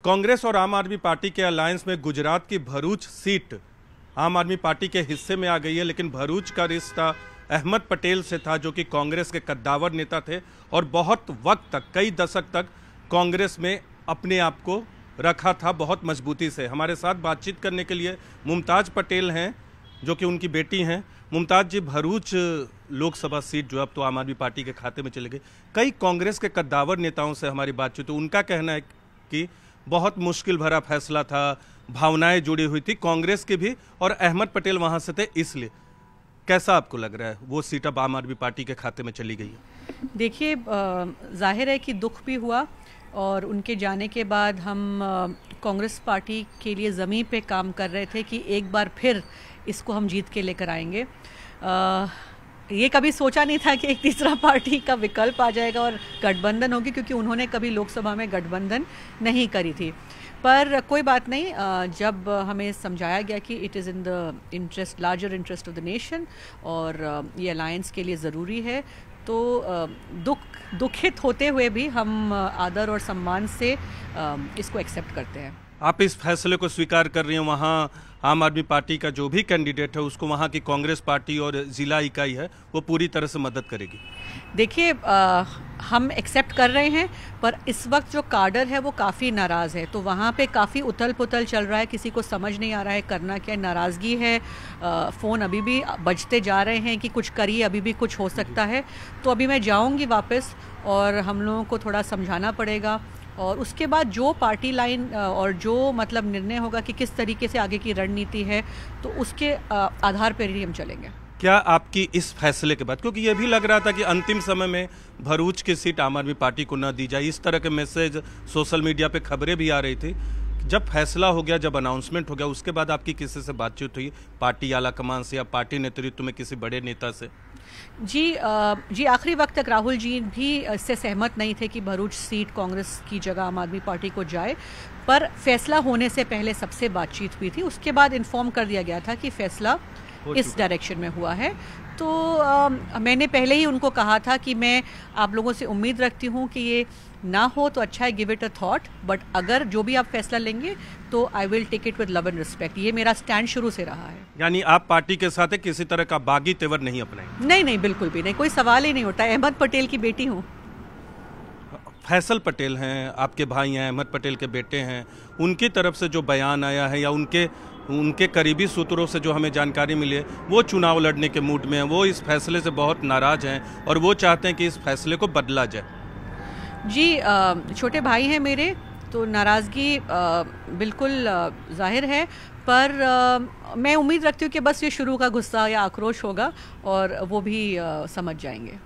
कांग्रेस और आम आदमी पार्टी के अलायंस में गुजरात की भरूच सीट आम आदमी पार्टी के हिस्से में आ गई है, लेकिन भरूच का रिश्ता अहमद पटेल से था, जो कि कांग्रेस के कद्दावर नेता थे और बहुत वक्त तक, कई दशक तक कांग्रेस में अपने आप को रखा था बहुत मजबूती से। हमारे साथ बातचीत करने के लिए मुमताज पटेल हैं, जो कि उनकी बेटी हैं। मुमताज जी, भरूच लोकसभा सीट जो अब तो आम आदमी पार्टी के खाते में चली गई, कई कांग्रेस के कद्दावर नेताओं से हमारी बातचीत हुई। उनका कहना है कि बहुत मुश्किल भरा फैसला था, भावनाएं जुड़ी हुई थी कांग्रेस की भी, और अहमद पटेल वहां से थे। इसलिए कैसा आपको लग रहा है वो सीट अब आम आदमी पार्टी के खाते में चली गई है? देखिए, जाहिर है कि दुख भी हुआ और उनके जाने के बाद हम कांग्रेस पार्टी के लिए ज़मीन पे काम कर रहे थे कि एक बार फिर इसको हम जीत के लेकर आएंगे। ये कभी सोचा नहीं था कि एक तीसरा पार्टी का विकल्प आ जाएगा और गठबंधन होगी, क्योंकि उन्होंने कभी लोकसभा में गठबंधन नहीं करी थी। पर कोई बात नहीं, जब हमें समझाया गया कि it is in the interest, larger interest of the nation और ये अलायंस के लिए ज़रूरी है, तो दुखित होते हुए भी हम आदर और सम्मान से इसको एक्सेप्ट करते हैं। आप इस फैसले को स्वीकार कर रही हैं? वहाँ आम आदमी पार्टी का जो भी कैंडिडेट है उसको वहाँ की कांग्रेस पार्टी और जिला इकाई है वो पूरी तरह से मदद करेगी। देखिए, हम एक्सेप्ट कर रहे हैं, पर इस वक्त जो काडर है वो काफ़ी नाराज़ है, तो वहाँ पे काफ़ी उथल पुथल चल रहा है। किसी को समझ नहीं आ रहा है करना क्या, नाराज़गी है। फ़ोन अभी भी बजते जा रहे हैं कि कुछ करिए, अभी भी कुछ हो सकता है। तो अभी मैं जाऊँगी वापस और हम लोगों को थोड़ा समझाना पड़ेगा, और उसके बाद जो पार्टी लाइन और जो मतलब निर्णय होगा कि किस तरीके से आगे की रणनीति है, तो उसके आधार पर ही हम चलेंगे। क्या आपकी इस फैसले के बाद, क्योंकि ये भी लग रहा था कि अंतिम समय में भरूच की सीट आम आदमी पार्टी को न दी जाए, इस तरह के मैसेज सोशल मीडिया पे खबरें भी आ रही थी, जब फैसला हो गया, जब अनाउंसमेंट हो गया, उसके बाद आपकी किसी से बातचीत हुई, पार्टी आला कमान से या पार्टी नेतृत्व में किसी बड़े नेता से? जी, आखिरी वक्त तक राहुल जी भी इससे सहमत नहीं थे कि भरूच सीट कांग्रेस की जगह आम आदमी पार्टी को जाए, पर फैसला होने से पहले सबसे बातचीत हुई थी। उसके बाद इन्फॉर्म कर दिया गया था कि फैसला इस डायरेक्शन में हुआ है। तो मैंने पहले ही उनको कहा था कि मैं आप लोगों से उम्मीद रखती हूँ कि ये ना हो तो अच्छा है, give it a thought, but अगर जो भी आप फैसला लेंगे तो I will take it with love and respect. ये मेरा स्टैंड शुरू से रहा है। यानी आप पार्टी के साथ किसी तरह का बागी तेवर नहीं अपनाएंगे? नहीं, बिल्कुल भी नहीं, कोई सवाल ही नहीं उठता। अहमद पटेल की बेटी हूँ। फैसल पटेल हैं, आपके भाई हैं, अहमद पटेल के बेटे हैं, उनकी तरफ से जो बयान आया है या उनके करीबी सूत्रों से जो हमें जानकारी मिली है, वो चुनाव लड़ने के मूड में हैं, वो इस फैसले से बहुत नाराज हैं और वो चाहते हैं कि इस फैसले को बदला जाए। जी, छोटे भाई हैं मेरे, तो नाराज़गी बिल्कुल जाहिर है, पर मैं उम्मीद रखती हूँ कि बस ये शुरू का गुस्सा या आक्रोश होगा और वो भी समझ जाएंगे।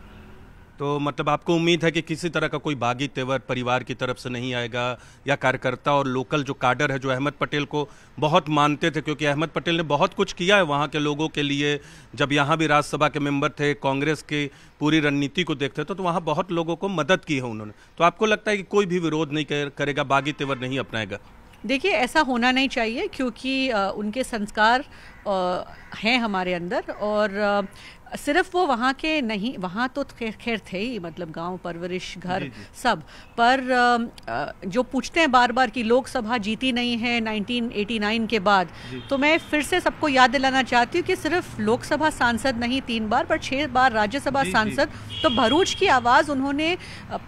तो मतलब आपको उम्मीद है कि किसी तरह का कोई बागी तेवर परिवार की तरफ से नहीं आएगा, या कार्यकर्ता और लोकल जो काडर है जो अहमद पटेल को बहुत मानते थे, क्योंकि अहमद पटेल ने बहुत कुछ किया है वहाँ के लोगों के लिए, जब यहाँ भी राज्यसभा के मेंबर थे, कांग्रेस की पूरी रणनीति को देखते थे, तो वहाँ बहुत लोगों को मदद की है उन्होंने। तो आपको लगता है कि कोई भी विरोध नहीं करेगा, बागी तेवर नहीं अपनाएगा? देखिए, ऐसा होना नहीं चाहिए, क्योंकि उनके संस्कार हैं हमारे अंदर, और सिर्फ वो वहाँ के नहीं, वहाँ तो खैर थे ही, मतलब गांव परवरिश, घर सब, पर जो पूछते हैं बार बार कि लोकसभा जीती नहीं है 1989 के बाद, तो मैं फिर से सबको याद दिलाना चाहती हूँ कि सिर्फ लोकसभा सांसद नहीं 3 बार, पर 6 बार राज्यसभा सांसद। तो भरूच की आवाज़ उन्होंने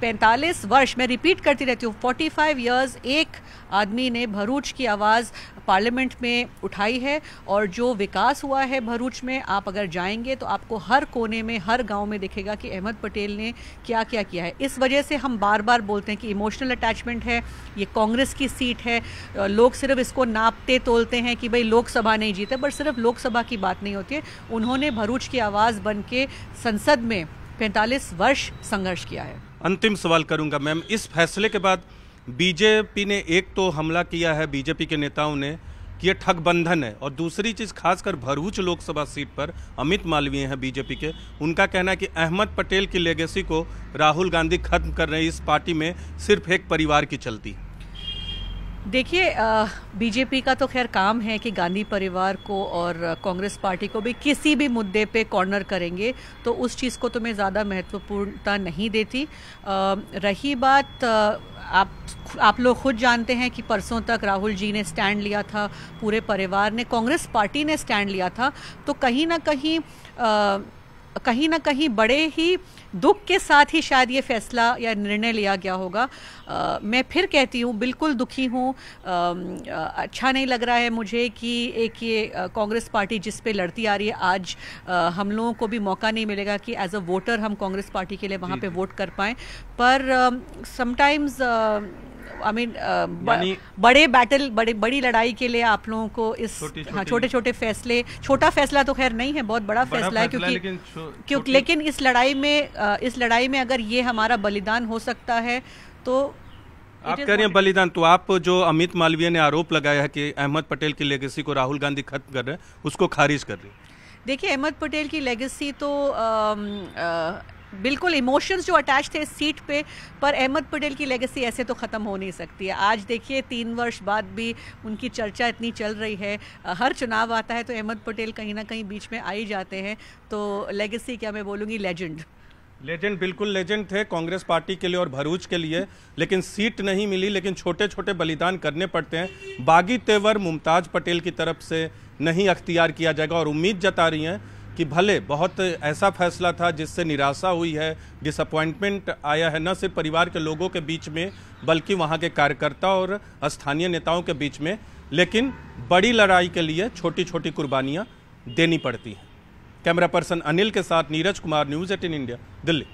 45 वर्ष, मैं रिपीट करती रहती हूँ, 45 ईयर्स एक आदमी ने भरूच की आवाज़ पार्लियामेंट में उठाई है। और जो विकास हुआ है भरूच में, आप अगर जाएंगे तो आपको हर कोने में, हर गांव में दिखेगा कि अहमद पटेल ने क्या क्या किया है। इस वजह से हम बार बार बोलते हैं कि इमोशनल अटैचमेंट है, ये कांग्रेस की सीट है। लोग सिर्फ इसको नापते तोलते हैं कि भाई लोकसभा नहीं जीते, पर सिर्फ लोकसभा की बात नहीं होती है। उन्होंने भरूच की आवाज़ बन के संसद में 45 वर्ष संघर्ष किया है। अंतिम सवाल करूंगा मैम, इस फैसले के बाद बीजेपी ने एक तो हमला किया है, बीजेपी के नेताओं ने, कि ये ठगबंधन है, और दूसरी चीज़ खासकर भरूच लोकसभा सीट पर अमित मालवीय हैं बीजेपी के, उनका कहना है कि अहमद पटेल की लेगेसी को राहुल गांधी खत्म कर रहे हैं, इस पार्टी में सिर्फ एक परिवार की चलती। देखिए, बीजेपी का तो खैर काम है कि गांधी परिवार को और कांग्रेस पार्टी को भी किसी भी मुद्दे पे कॉर्नर करेंगे, तो उस चीज़ को तो मैं ज़्यादा महत्वपूर्णता नहीं देती। रही बात, आप लोग खुद जानते हैं कि परसों तक राहुल जी ने स्टैंड लिया था, पूरे परिवार ने, कांग्रेस पार्टी ने स्टैंड लिया था, तो कहीं ना कहीं बड़े ही दुख के साथ ही शायद ये फैसला या निर्णय लिया गया होगा। मैं फिर कहती हूँ, बिल्कुल दुखी हूँ। अच्छा नहीं लग रहा है मुझे कि एक ये कांग्रेस पार्टी जिस पे लड़ती आ रही है, आज हम लोगों को भी मौका नहीं मिलेगा कि एज अ वोटर हम कांग्रेस पार्टी के लिए वहाँ पे वोट कर पाएँ। पर समटाइम्स बड़ी लड़ाई के लिए आप लोगों को इस छोटे छोटे फैसले, छोटा फैसला तो खैर नहीं है, बहुत बड़ा फैसला है, क्योंकि लेकिन इस लड़ाई में अगर ये हमारा बलिदान हो सकता है तो आप कह रहे हैं बलिदान। तो आप जो अमित मालवीय ने आरोप लगाया है कि अहमद पटेल की लेगेसी को राहुल गांधी खत्म कर रहे हैं, उसको खारिज कर रही है। देखिए, अहमद पटेल की लेगेसी तो बिल्कुल इमोशंस जो अटैच थे इस सीट पे, पर अहमद पटेल की लेगेसी ऐसे तो ख़त्म हो नहीं सकती है। आज देखिए 3 वर्ष बाद भी उनकी चर्चा इतनी चल रही है, हर चुनाव आता है तो अहमद पटेल कहीं ना कहीं बीच में आ ही जाते हैं, तो लेगेसी क्या मैं बोलूँगी, लेजेंड बिल्कुल लेजेंड थे कांग्रेस पार्टी के लिए और भरूच के लिए, लेकिन सीट नहीं मिली, लेकिन छोटे छोटे बलिदान करने पड़ते हैं। बागी तेवर मुमताज पटेल की तरफ से नहीं अख्तियार किया जाएगा और उम्मीद जता रही हैं कि भले बहुत ऐसा फैसला था जिससे निराशा हुई है, डिसअपॉइंटमेंट आया है, न सिर्फ परिवार के लोगों के बीच में बल्कि वहाँ के कार्यकर्ता और स्थानीय नेताओं के बीच में, लेकिन बड़ी लड़ाई के लिए छोटी छोटी कुर्बानियाँ देनी पड़ती हैं। कैमरा पर्सन अनिल के साथ नीरज कुमार, न्यूज़ 18 इंडिया, दिल्ली।